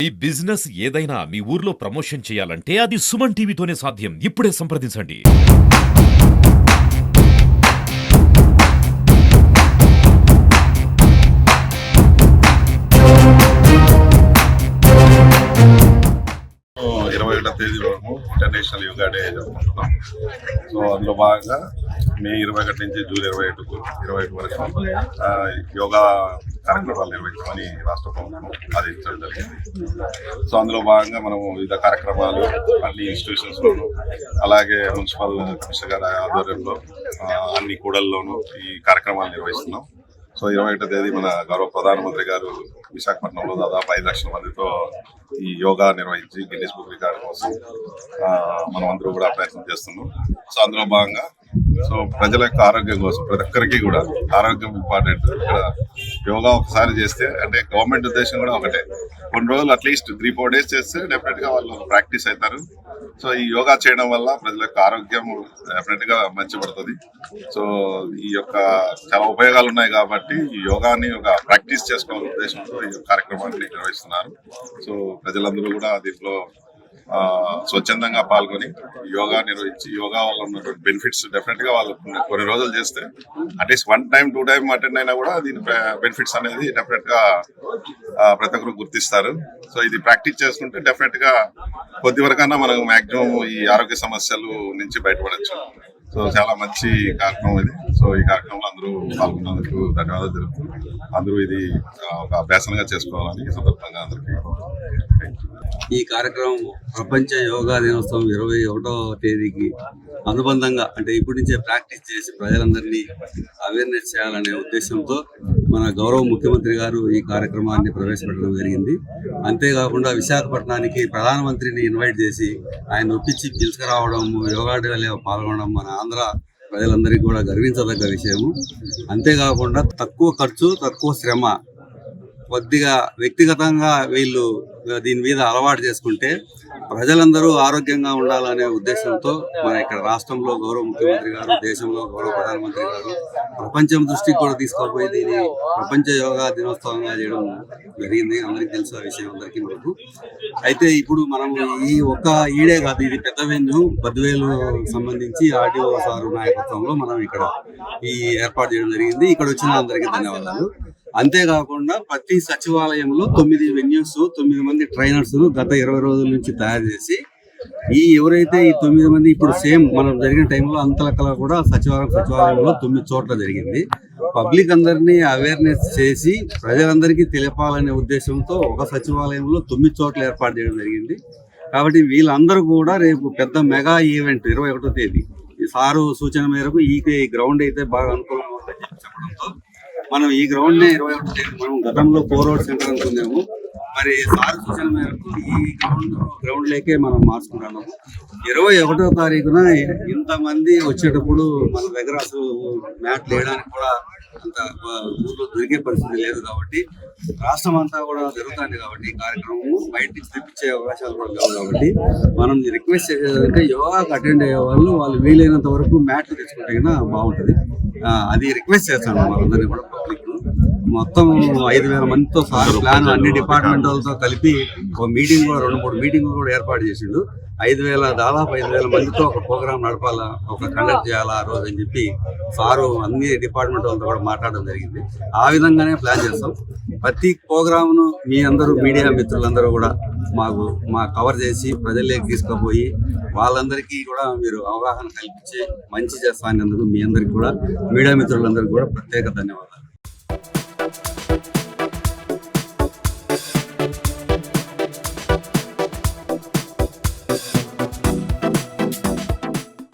ఈ బిజినెస్ ఏదైనా మీ ఊర్లో ప్రమోషన్ చేయాలంటే అది సుమన్ టీవీతోనే సాధ్యం. ఇప్పుడే సంప్రదించండి. తేదీ వరకు ఇంటర్నేషనల్ యోగా డే జరుపుకుంటున్నాం. సో అందులో భాగంగా మే 21 నుంచి జూన్ 21 వరకు యోగా కార్యక్రమాలు నిర్వహించమని రాష్ట్ర ప్రభుత్వం ఆదేశించడం జరిగింది. సో అందులో భాగంగా మనం వివిధ కార్యక్రమాలు అన్ని ఇన్స్టిట్యూషన్స్లోనూ అలాగే మున్సిపల్ కమిషనర్ గారి ఆధ్వర్యంలో అన్ని కూడల్లోనూ ఈ కార్యక్రమాలు నిర్వహిస్తున్నాం. సో 21 తేదీ మన గౌరవ ప్రధానమంత్రి గారు విశాఖపట్నంలో దాదాపు 5 లక్షల మందితో ఈ యోగా నిర్వహించి గిన్నిస్ బుక్ రికార్డు కోసం మనం అందరూ కూడా ప్రయత్నం చేస్తున్నాం. సో అందులో భాగంగా సో ప్రజల యొక్క ఆరోగ్యం కోసం ప్రతి ఒక్కరికి కూడా ఆరోగ్యం ఇంపార్టెంట్. ఇక్కడ యోగా ఒకసారి చేస్తే అంటే గవర్నమెంట్ ఉద్దేశం కూడా ఒకటే, కొన్ని రోజులు అట్లీస్ట్ 3-4 డేస్ చేస్తే డెఫినెట్ గా వాళ్ళు ప్రాక్టీస్ అవుతారు. సో ఈ యోగా చేయడం వల్ల ప్రజల యొక్క ఆరోగ్యం డెఫినెట్ గా మంచిపడుతుంది. సో ఈ యొక్క చాలా ఉపయోగాలు ఉన్నాయి కాబట్టి ఈ యోగాని ఒక ప్రాక్టీస్ చేసుకోవాలనే ఉద్దేశంతో ఈ కార్యక్రమాన్ని నిర్వహిస్తున్నారు. సో ప్రజలందరూ కూడా దీంట్లో స్వచ్ఛందంగా పాల్గొని యోగా నిర్వహించి యోగా వల్ల ఉన్నటువంటి బెనిఫిట్స్ డెఫినెట్ గా వాళ్ళు కొన్ని రోజులు చేస్తే అట్లీస్ట్ 1 టైం 2 టైం అటెండ్ అయినా కూడా దీని బెనిఫిట్స్ అనేది డెఫినెట్ గా ప్రతి ఒక్కరు గుర్తిస్తారు. సో ఇది ప్రాక్టీస్ చేసుకుంటే డెఫినెట్ గా కొద్ది వరకన్నా మనం మాక్సిమం ఈ ఆరోగ్య సమస్యలు నుంచి బయటపడచ్చు. సో చాలా మంచి కార్యక్రమం ఇది. సో ఈ కార్యక్రమంలో అందరూ పాల్గొన్నందుకు ధన్యవాదాలు తెలుపుతూ అందరూ ఇది ఒక అభ్యాసంగా చేసుకోవాలని ఈ సందర్భంగా అందరికీ ఈ కార్యక్రమం ప్రపంచ యోగా దినోత్సవం 21వ తేదీకి అనుబంధంగా అంటే ఇప్పటి నుంచే ప్రాక్టీస్ చేసి ప్రజలందరినీ అవేర్నెస్ చేయాలనే ఉద్దేశంతో మన గౌరవ ముఖ్యమంత్రి గారు ఈ కార్యక్రమాన్ని ప్రవేశపెట్టడం జరిగింది. అంతేకాకుండా విశాఖపట్నానికి ప్రధానమంత్రిని ఇన్వైట్ చేసి ఆయన ఒప్పించి పిలుచుకురావడం, యోగా డేలో పాల్గొనడం మన ఆంధ్ర ప్రజలందరికీ కూడా గర్వించదగ్గ విషయము. అంతేకాకుండా తక్కువ ఖర్చు తక్కువ శ్రమ కొద్దిగా వ్యక్తిగతంగా వీళ్ళు దీని మీద అలవాటు చేసుకుంటే ప్రజలందరూ ఆరోగ్యంగా ఉండాలనే ఉద్దేశంతో మన ఇక్కడ రాష్ట్రంలో గౌరవ ముఖ్యమంత్రి గారు, దేశంలో గౌరవ ప్రధానమంత్రి గారు ప్రపంచం దృష్టికి కూడా తీసుకుపోయి దీన్ని ప్రపంచ యోగా దినోత్సవంగా చేయడం జరిగింది. అందరికీ తెలుసు ఆ విషయం అందరికీ మనకు. అయితే ఇప్పుడు మనం ఈడే కాదు, ఇది పెద్ద వెన్యూ బద్వేలు సంబంధించి ఆర్టీఓ సారు నాయకత్వంలో మనం ఇక్కడ ఈ ఏర్పాటు చేయడం జరిగింది. ఇక్కడ వచ్చిన అందరికీ ధన్యవాదాలు. అంతేకాకుండా ప్రతి సచివాలయంలో 9 వెన్యూస్ 9 మంది ట్రైనర్స్ గత 20 రోజుల నుంచి తయారు చేసి ఎవరైతే ఈ 9 మంది ఇప్పుడు సేమ్ మనం జరిగిన టైంలో అంతలకలా కూడా సచివాలయంలో 9 చోట్ల జరిగింది. పబ్లిక్ అందరినీ అవేర్నెస్ చేసి ప్రజలందరికీ తెలపాలనే ఉద్దేశంతో ఒక సచివాలయంలో 9 చోట్ల ఏర్పాటు చేయడం జరిగింది. కాబట్టి వీళ్ళందరూ కూడా రేపు పెద్ద మెగా ఈవెంట్ 21వ తేదీ ఈ సారు సూచన మేరకు ఈ గ్రౌండ్ అయితే బాగా అనుకూలంగా ఉందని చెప్పడంతో మనం ఈ గ్రౌండ్ నే 21వ తేదీ మనం గతంలో 4 రోడ్ సెంటర్ అనుకున్నాము. మరి సార్ సూచన మేరకు ఈ గ్రౌండ్ లేకే మనం మార్చుకున్నాము. 21వ తారీఖున ఇంతమంది వచ్చేటప్పుడు మన దగ్గర అసలు మ్యాట్ లేయడానికి కూడా అంత ఊర్లో దొరికే పరిస్థితి లేదు. కాబట్టి రాష్ట్రం అంతా కూడా జరుగుతుంది కాబట్టి ఈ కార్యక్రమం బయట నుంచి తెప్పించే అవకాశాలు కూడా లేవు. కాబట్టి మనం రిక్వెస్ట్ చేసేదంటే యోగాకు అటెండ్ అయ్యే వాళ్ళు వీలైనంత వరకు మ్యాట్లు తెచ్చుకుంటే కన్నా బాగుంటుంది. అది రిక్వెస్ట్ చేస్తాను వాళ్ళందరినీ కూడా. పబ్లిక్ మొత్తం 5,000 మందితో సార్ ప్లాన్ అన్ని డిపార్ట్మెంట్ వాళ్ళతో కలిపి ఒక మీటింగ్ కూడా 2-3 మీటింగ్లు కూడా ఏర్పాటు చేసిండు. దాదాపు 5,000 మందితో ఒక ప్రోగ్రామ్ నడపాలా, ఒక కండక్ట్ చేయాలా ఆ రోజు అని చెప్పి సారు అన్ని డిపార్ట్మెంట్ వాళ్ళతో కూడా మాట్లాడడం జరిగింది. ఆ విధంగానే ప్లాన్ చేస్తాం. ప్రతి ప్రోగ్రామ్ను మీ అందరూ మీడియా మిత్రులందరూ కూడా మా కవర్ చేసి ప్రజల్లోకి తీసుకుపోయి వాళ్ళందరికీ కూడా మీరు అవగాహన కల్పించి మంచి చేస్తానందుకు మీ అందరికీ కూడా మీడియా మిత్రులందరికీ కూడా ప్రత్యేక ధన్యవాదాలు.